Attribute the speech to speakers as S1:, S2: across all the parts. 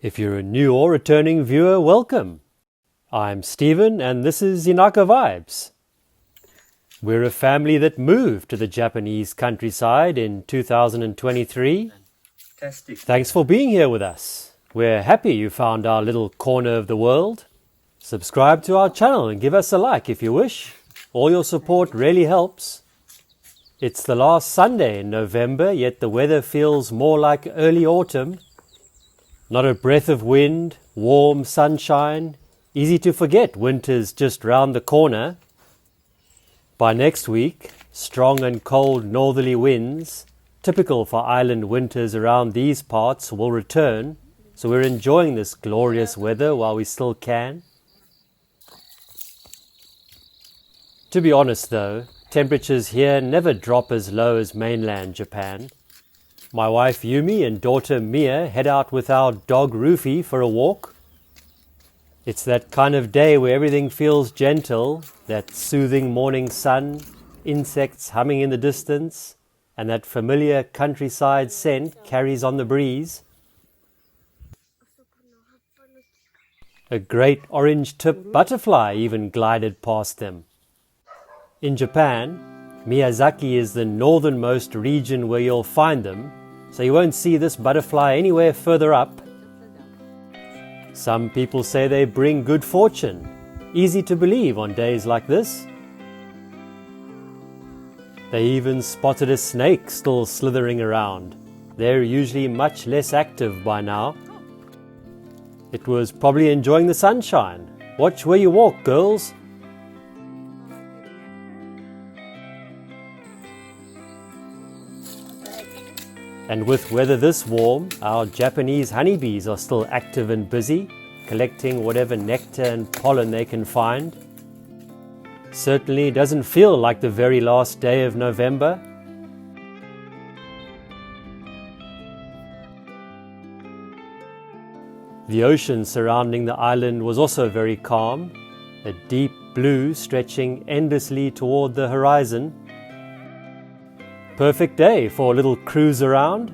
S1: If you're a new or returning viewer, welcome. I'm Stephen and this is Inaka Vibes. We're a family that moved to the Japanese countryside in 2023.
S2: Fantastic.
S1: Thanks for being here with us. We're happy you found our little corner of the world. Subscribe to our channel and give us a like if you wish. All your support really helps. It's the last Sunday in November, yet the weather feels more like early autumn. Not a breath of wind, warm sunshine. Easy to forget winter's just round the corner. By next week, strong and cold northerly winds, typical for island winters around these parts, will return. So we're enjoying this glorious weather while we still can. To be honest though, temperatures here never drop as low as mainland Japan. My wife Yumi and daughter Mia head out with our dog Rufi for a walk. It's that kind of day where everything feels gentle, that soothing morning sun, insects humming in the distance, and that familiar countryside scent carries on the breeze. A great orange-tipped butterfly even glided past them. In Japan, Miyazaki is the northernmost region where you'll find them, so you won't see this butterfly anywhere further up. Some people say they bring good fortune. Easy to believe on days like this. They even spotted a snake still slithering around. They're usually much less active by now. It was probably enjoying the sunshine. Watch where you walk, girls. And with weather this warm, our Japanese honeybees are still active and busy, collecting whatever nectar and pollen they can find. Certainly doesn't feel like the very last day of November. The ocean surrounding the island was also very calm, a deep blue stretching endlessly toward the horizon. Perfect day for a little cruise around.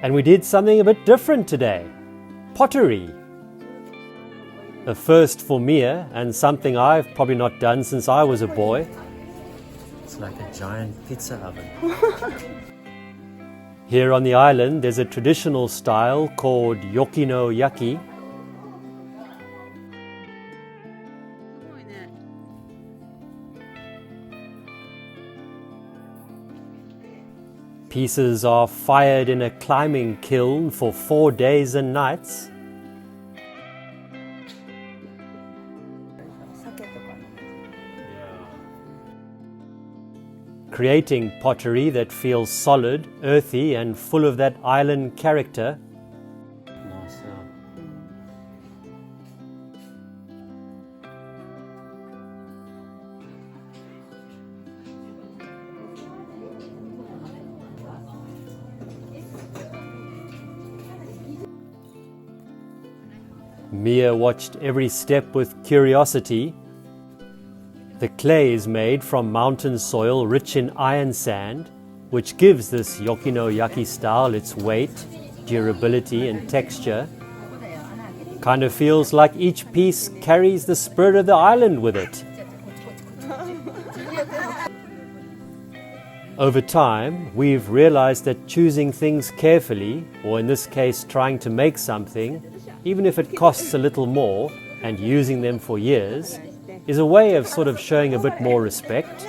S1: And we did something a bit different today. Pottery. A first for Mia and something I've probably not done since I was a boy.
S2: It's like a giant pizza oven.
S1: Here on the island there's a traditional style called yaki. Pieces are fired in a climbing kiln for 4 days and nights. Creating pottery that feels solid, earthy and full of that island character. Mia watched every step with curiosity. The clay is made from mountain soil rich in iron sand, which gives this yaki style its weight, durability and texture. Kind of feels like each piece carries the spirit of the island with it. Over time, we've realized that choosing things carefully, or in this case trying to make something, even if it costs a little more, and using them for years, is a way of sort of showing a bit more respect.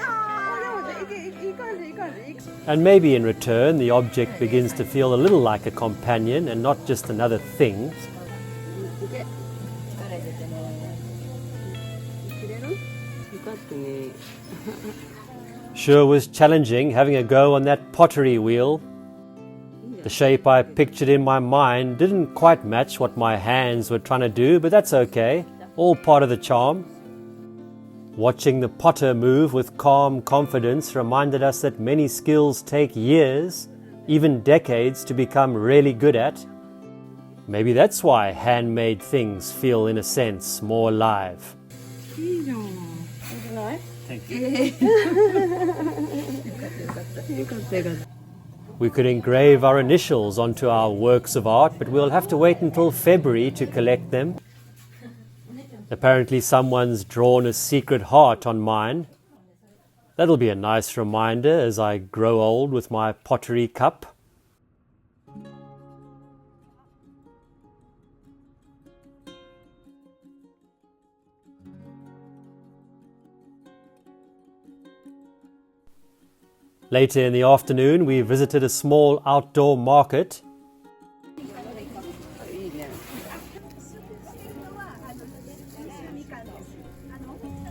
S1: And maybe in return, the object begins to feel a little like a companion and not just another thing. Sure was challenging having a go on that pottery wheel. The shape I pictured in my mind didn't quite match what my hands were trying to do, but that's okay, all part of the charm. Watching the potter move with calm confidence reminded us that many skills take years, even decades, to become really good at. Maybe that's why handmade things feel, in a sense, more alive.
S2: Thank you.
S1: We could engrave our initials onto our works of art, but we'll have to wait until February to collect them. Apparently someone's drawn a secret heart on mine. That'll be a nice reminder as I grow old with my pottery cup. Later in the afternoon, we visited a small outdoor market.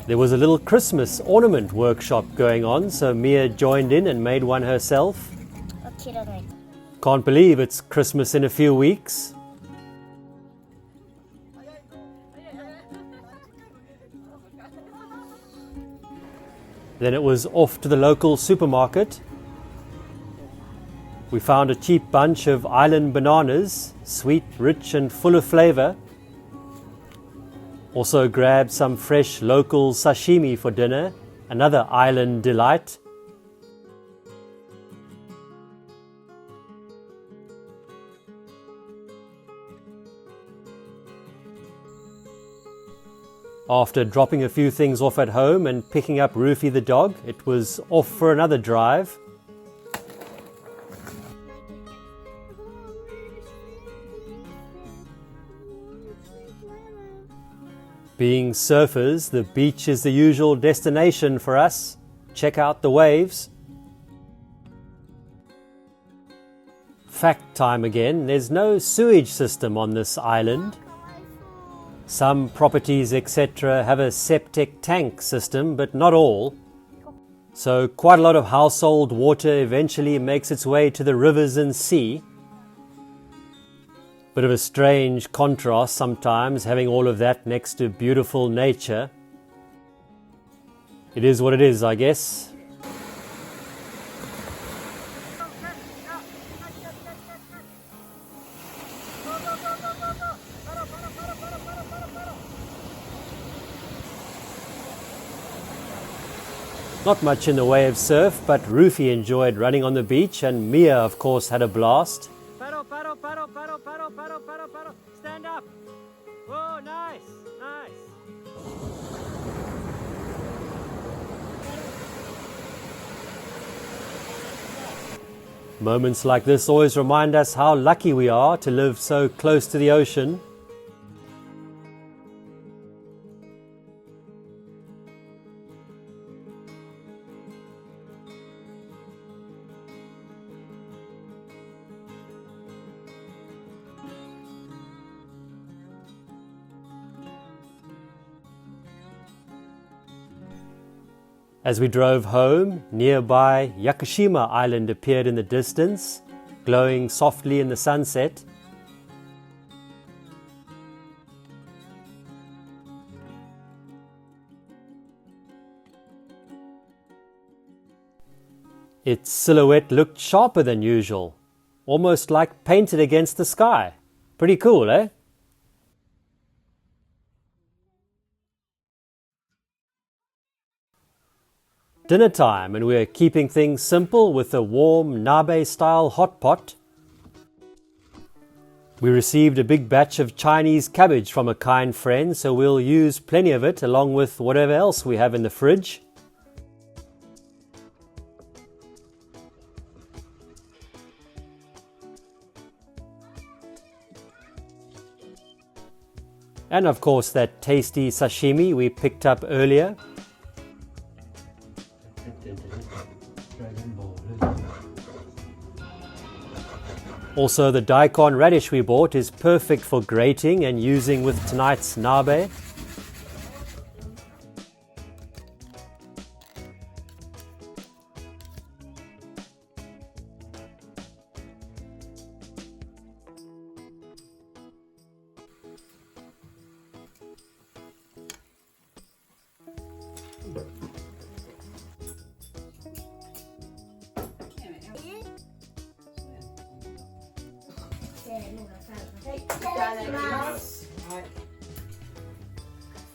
S1: There was a little Christmas ornament workshop going on, so Mia joined in and made one herself. Can't believe it's Christmas in a few weeks. Then it was off to the local supermarket. We found a cheap bunch of island bananas, sweet, rich and full of flavour. Also grabbed some fresh local sashimi for dinner, another island delight. After dropping a few things off at home and picking up Rufi the dog, it was off for another drive. Being surfers, the beach is the usual destination for us. Check out the waves. Fact time again, there's no sewage system on this island. Some properties, etc., have a septic tank system, but not all. So quite a lot of household water eventually makes its way to the rivers and sea. Bit of a strange contrast sometimes, having all of that next to beautiful nature. It is what it is, I guess. Not much in the way of surf, but Rufi enjoyed running on the beach and Mia, of course, had a blast. Paddle, paddle, paddle, paddle, paddle, paddle, paddle, paddle. Stand up. Oh, nice, nice. Moments like this always remind us how lucky we are to live so close to the ocean. As we drove home, nearby Yakushima Island appeared in the distance, glowing softly in the sunset. Its silhouette looked sharper than usual, almost like painted against the sky. Pretty cool, eh? Dinner time, and we're keeping things simple with a warm Nabe-style hot pot. We received a big batch of Chinese cabbage from a kind friend, so we'll use plenty of it along with whatever else we have in the fridge. And of course that tasty sashimi we picked up earlier. Also, the daikon radish we bought is perfect for grating and using with tonight's nabe.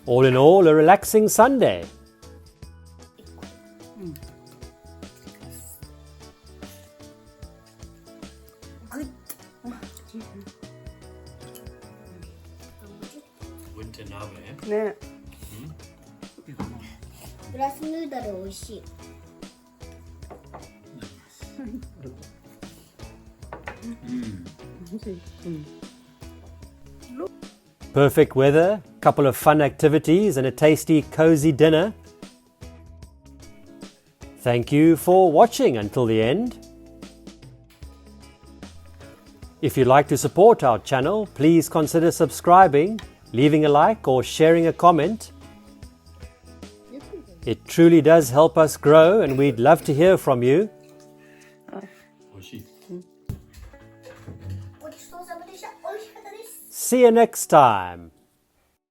S1: All in all, a relaxing Sunday.
S2: Winter nabe.
S3: ね。
S4: グラスヌードル美味しい。
S1: Perfect weather, couple of fun activities, and a tasty, cozy dinner. Thank you for watching until the end. If you'd like to support our channel, please consider subscribing, leaving a like, or sharing a comment. It truly does help us grow, and we'd love to hear from you.
S2: 美味しい。
S4: ごちそうさまでした。美味しかったです。
S1: See you next time.